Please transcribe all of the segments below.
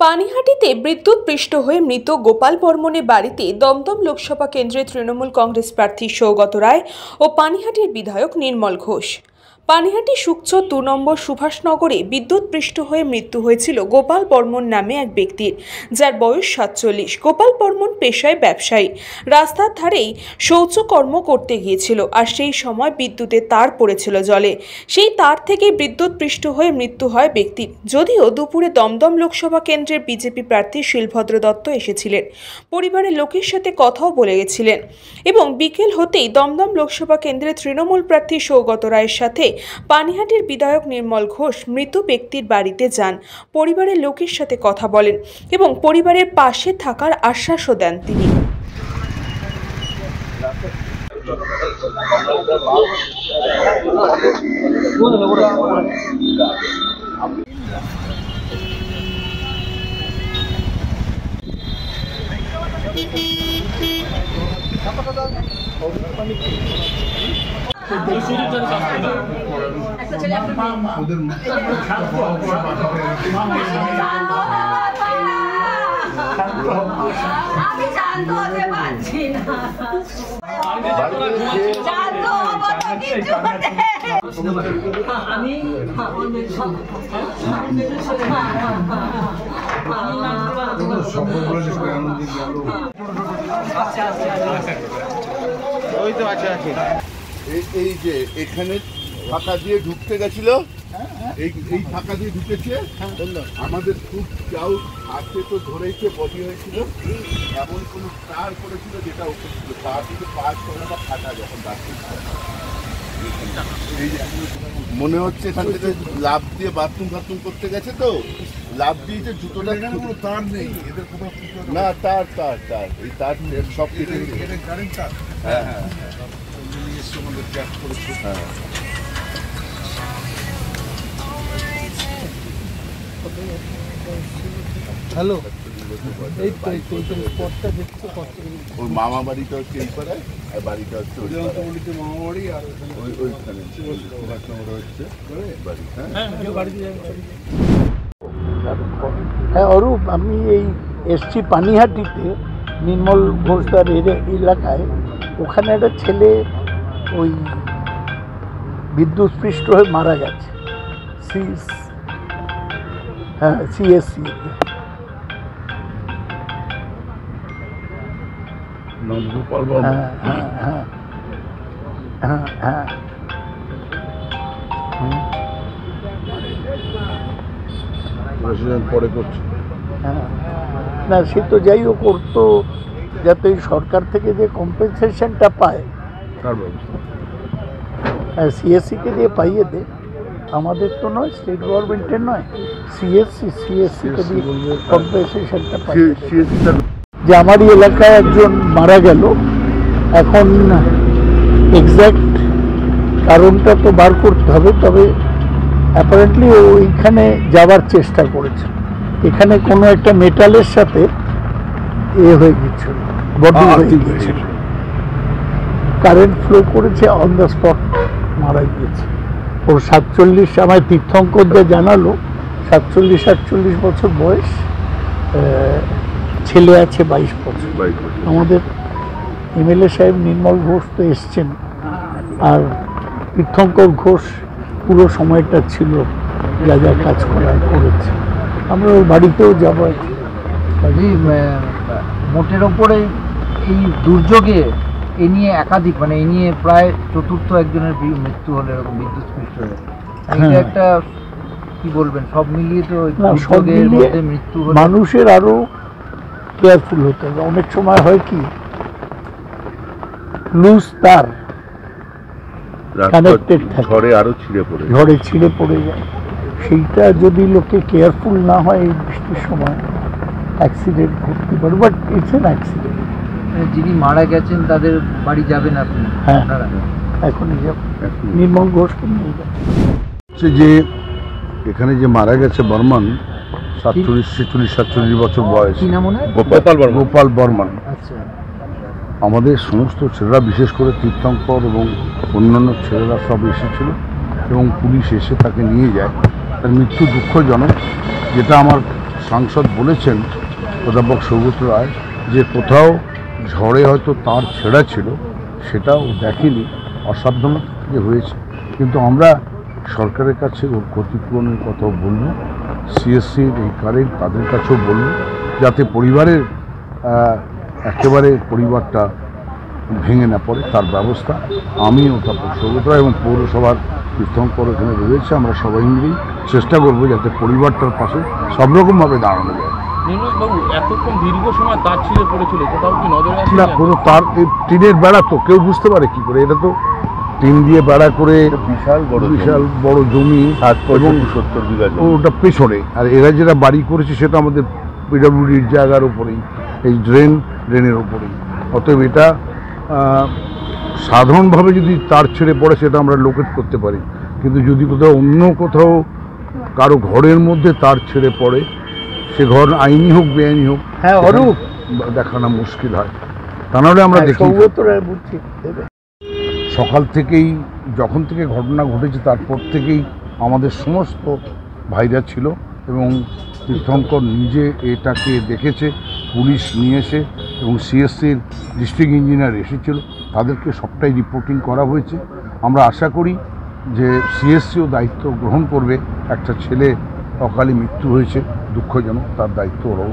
পানিহাটিতে বিদ্যুৎপৃষ্ট হয়ে মৃত গোপাল বর্মনের বাড়িতে দমদম লোকসভা কেন্দ্রের তৃণমূল কংগ্রেস প্রার্থী সৌগত রায় ও পানিহাটির বিধায়ক নির্মল ঘোষ। পানিহাটি সুকচর 2 নম্বর সুভাষনগরে বিদ্যুৎপৃষ্ট হয়ে মৃত্যু হয়েছিল গোপাল বর্মন নামে এক ব্যক্তির, যার বয়স 47। গোপাল বর্মন পেশায় ব্যবসায়ী, রাস্তার ধারেই শৌচকর্ম করতে গিয়েছিল আর সেই সময় বিদ্যুতের তার পড়েছিল জলে। সেই তার থেকে বিদ্যুৎপৃষ্ট হয়ে মৃত্যু হয় ব্যক্তির। যদিও দুপুরে দমদম লোকসভা কেন্দ্রের বিজেপি প্রার্থী শিলভদ্র দত্ত এসেছিলেন, পরিবারের লোকের সাথে কথাও বলে গেছিলেন এবং বিকেল হতেই দমদম লোকসভা কেন্দ্রের তৃণমূল প্রার্থী সৌগত রায়ের সাথে পানিহাটির বিধায়ক নির্মল ঘোষ মৃত ব্যক্তির বাড়িতে যান, পরিবারের লোকের সাথে কথা বলেন এবং পরিবারের পাশে থাকার আশ্বাসও দেন তিনি। এই যে এখানে ফাঁকা দিয়ে ঢুকতে গেছিল, এই ফাঁকা দিয়ে ঢুকেছে, আমাদের খুব চাউ হাতে তো ধরেছে, বডি হয়েছিল, এমন কোনো তার করেছিল যেটা ওকে ছিল, তার কিন্তু পাঁচ করাটা ফাটা যখন মনে হচ্ছে এখান থেকে লাভ দিয়ে বাথরুম করতে গেছে, তো লাভ দিয়েছে, জুতোটা কোনো তার নেই এদের, না তার তার তার এই তার সব কেটে কারেন্ট তার। হ্যাঁ হ্যাঁ, আমাদের ক্যাচ করেছে। হ্যাঁ, হ্যালো, ওর মামা বাড়িটা হচ্ছে এই পাড়ায়, আর বাড়িটা হচ্ছে মামা বাড়ি, আর ওইখানে হচ্ছে বাড়ি। হ্যাঁ অরূপ, আমি এই এসছি পানিহাটিতে নির্মল ঘোষদার এলাকায়। ওখানে একটা ছেলে ওই বিদ্যুৎস্পৃষ্ট হয়ে মারা গেছে, সিএসসি। হ্যাঁ হ্যাঁ হ্যাঁ হ্যাঁ হ্যাঁ, পরে করছে। হ্যাঁ না, সে তো যাই হোক, করতো যাতে এই সরকার থেকে যে কম্পেনসেশনটা পায়, হ্যাঁ সিএসসিকে দিয়ে পাইয়ে দে, আমাদের তো নয়, স্টেট গভর্নমেন্টের নয়, সিএসসিকে দিয়ে কম্পেনসেশনটা পাই। যে আমারই এলাকায় একজন মারা গেল, এখন এক্স্যাক্ট কারণটা তো বার করতে হবে, তবে অ্যাপারেন্টলি ওইখানে যাওয়ার চেষ্টা করেছে, এখানে কোনো একটা মেটালের সাথে হয়ে গেছিল, বডি হয়ে গিয়েছিল, কারেন্ট ফ্লো করেছে, অন দ্য স্পট মারা গিয়েছে। ওর 47, আমায় তীর্থঙ্কর যা জানালো 47-48 বছর বয়স, ছেলে আছে 22 বছর। আমাদের এমএলএ সাহেব নির্মল ঘোষ তো এসছেন, আর তীর্থঙ্কর ঘোষ পুরো সময়টা ছিল, যা যা কাজ করার করেছে। আমরা ওর বাড়িতেও যাবো। মোটের ওপরে এই দুর্যোগে এ নিয়ে একাধিক, মানে এই নিয়ে প্রায় চতুর্থ একজনের মৃত্যু হলো এরকম বিদ্যুৎস্পৃষ্ট হয়ে। এটা একটা কি বলবেন, সব মিলিয়ে তো দুর্যোগের মধ্যে মৃত্যু হলো। মানুষের আরো কেয়ারফুল হতে হবে। অনেক সময় হয় কি, লুজ তার কানেক্টেড থাকে, ঝড়ে ছিঁড়ে পড়ে যায়, সেইটা যদি লোকে কেয়ারফুল না হয় এই বৃষ্টির সময় অ্যাক্সিডেন্ট ঘটতে পারে। But it's an accident. যিনি মারা গেছেন তাদের বাড়ি যাবেন আপনি? হ্যাঁ, এখনই যাব, নির্মল ঘোষকে নিয়ে যাব। যে এখানে যে মারা গেছে বর্মন, 47 বছর বয়স, গোপাল বর্মন। আচ্ছা, আমাদের সমস্ত ছেলেরা, বিশেষ করে তীর্থঙ্কর এবং অন্যান্য ছেলেরা সব এসেছিল এবং পুলিশ এসে তাকে নিয়ে যায়। তার মৃত্যু দুঃখজনক, যেটা আমার সাংসদ বলেছেন অধ্যাপক সৌগত রায় যে কোথাও ঝড়ে হয়তো তার ছেঁড়া ছিল, সেটাও দেখেনি, অসাবধানতা থেকে হয়েছে। কিন্তু আমরা সরকারের কাছে ওর ক্ষতিপূরণের কথাও বলব, সিএসসির এই কারেন্ট তাদের কাছেও বলব, যাতে পরিবারের একেবারে পরিবারটা ভেঙে না পড়ে তার ব্যবস্থা আমি অধ্যাপক সৌগত রায় এবং পৌরসভার তীর্থঙ্কর এখানে রয়েছে, আমরা সবাই মিলেই চেষ্টা করবো যাতে পরিবারটার পাশে সব রকমভাবে দাঁড়ানো যায়। বাবু এতক্ষণ দীর্ঘ সময় তার ছিঁড়ে পড়েছিল, কোথাও কি নজরে আসে না? কোনো তার টিনের বেড়া তো কেউ বুঝতে পারে কি করে, এটা তো টিন দিয়ে বেড়া করে বিশাল বড় জমি, 70 বিঘা ওটা পেছনে, আর এরা যেটা বাড়ি করেছে সেটা আমাদের পিডব্লিউডির জায়গার উপরেই, এই ড্রেনের উপরেই। অতএব এটা সাধারণভাবে যদি তার ছেড়ে পড়ে সেটা আমরা লোকেট করতে পারি, কিন্তু যদি অন্য কোথাও কারো ঘরের মধ্যে তার ছেড়ে পড়ে, সে ঘর আইনি হোক বেআইনি হোক, হ্যাঁ অরূপ, দেখানো মুশকিল হয়। তা নাহলে আমরা দেখি সকাল থেকেই, যখন থেকে ঘটনা ঘটেছে তারপর থেকেই আমাদের সমস্ত ভাইরা ছিল এবং তীর্থঙ্কর নিজে এটাকে দেখেছে, পুলিশ নিয়ে এসে এবং সিএসসির ডিস্ট্রিক্ট ইঞ্জিনিয়ার এসেছিল, তাদেরকে সবটাই রিপোর্টিং করা হয়েছে। আমরা আশা করি যে সিএসসিও দায়িত্ব গ্রহণ করবে। একটা ছেলে অকালে মৃত্যু হয়েছে, দুঃখজনক, তার দায়িত্ব ওরাও।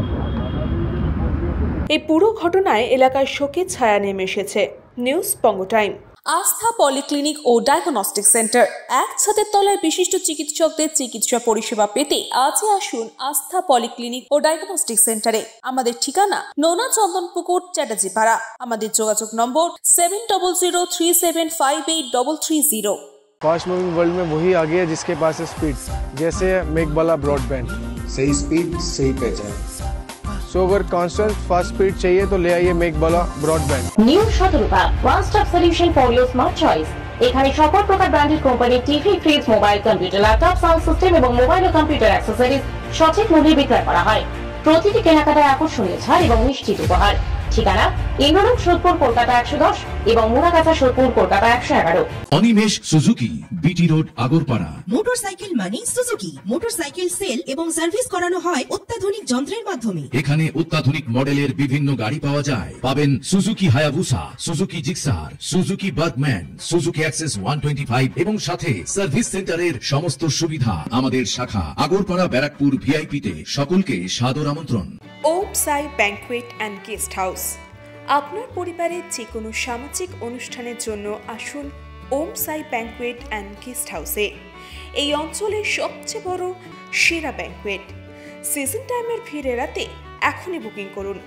এই পুরো ঘটনায় এলাকায় শোকের ছায়া নেমে এসেছে। নিউজ বঙ্গ টাইম। আস্থা পলিক্লিনিক ও ডায়াগনস্টিক সেন্টার, এক ছাদের তলায় বিশিষ্ট চিকিৎসকদের চিকিৎসা পরিষেবা পেতে আজই আসুন আস্থা পলিক্লিনিক ও ডায়াগনস্টিক সেন্টারে। আমাদের ঠিকানা নোনা চন্দনপুকুর, চ্যাটার্জিপাড়া। আমাদের যোগাযোগ নম্বর 7003758330। फास्ट मूविंग वर्ल्ड में वही आगे है जिसके पास है स्पीड, जैसे मेघबाला ब्रॉडबैंड। सही स्पीड सही पहचान। सो अगर कांस्टेंट फास्ट स्पीड चाहिए तो ले आइए Meghbala broadband. New Shatarupa one stop solution for your smart choice. এখানে সকল প্রকার ব্র্যান্ডেড কোম্পানির TV, fridge, mobile, computer, laptop, sound system এবং মোবাইল ও কম্পিউটার অ্যাক্সেসরিজ সঠিক মূল্যে বিক্রয় করা হয়। প্রতিটি কেনাকাটায় আকর্ষণীয় ছাড় এবং নিশ্চিত উপহার। ঠিকানা ইন্দ্রনগর, সোদপুর, কলকাতা 110 এবং Muragachha, Sodepur, Kolkata 111। Animesh Suzuki, BT road, Agarpara. Motorcycle মানে সুজুকি। মোটরসাইকেল সেল এবং সার্ভিস করানো হয় অত্যাধুনিক যন্ত্রের মাধ্যমে। এখানে অত্যাধুনিক মডেলের বিভিন্ন গাড়ি পাওয়া যায়। পাবেন Suzuki Hayabusa, Suzuki Gixxer, Suzuki Bergman, Suzuki access 125 এবং সাথে সার্ভিস সেন্টারের সমস্ত সুবিধা। আমাদের শাখা আগরপাড়া, ব্যারাকপুর ভিআইপি তে। সকলকে সাদর আমন্ত্রণ। ওম সাই ব্যাংকুয়েট অ্যান্ড গেস্ট হাউস। আপনার পরিবারের যে কোনো সামাজিক অনুষ্ঠানের জন্য আসুন ওম সাই ব্যাংকুয়েট অ্যান্ড গেস্ট হাউসে। এই অঞ্চলের সবচেয়ে বড় সেরা ব্যাংকুয়েট। সিজন টাইমের ভিড় এড়াতে এখনই বুকিং করুন।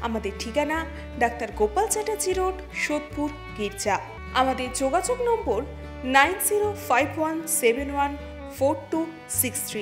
আমাদের ঠিকানা ডাক্তার গোপাল চ্যাটার্জি রোড, সোদপুর, গির্জা। আমাদের যোগাযোগ নম্বর 9051714263।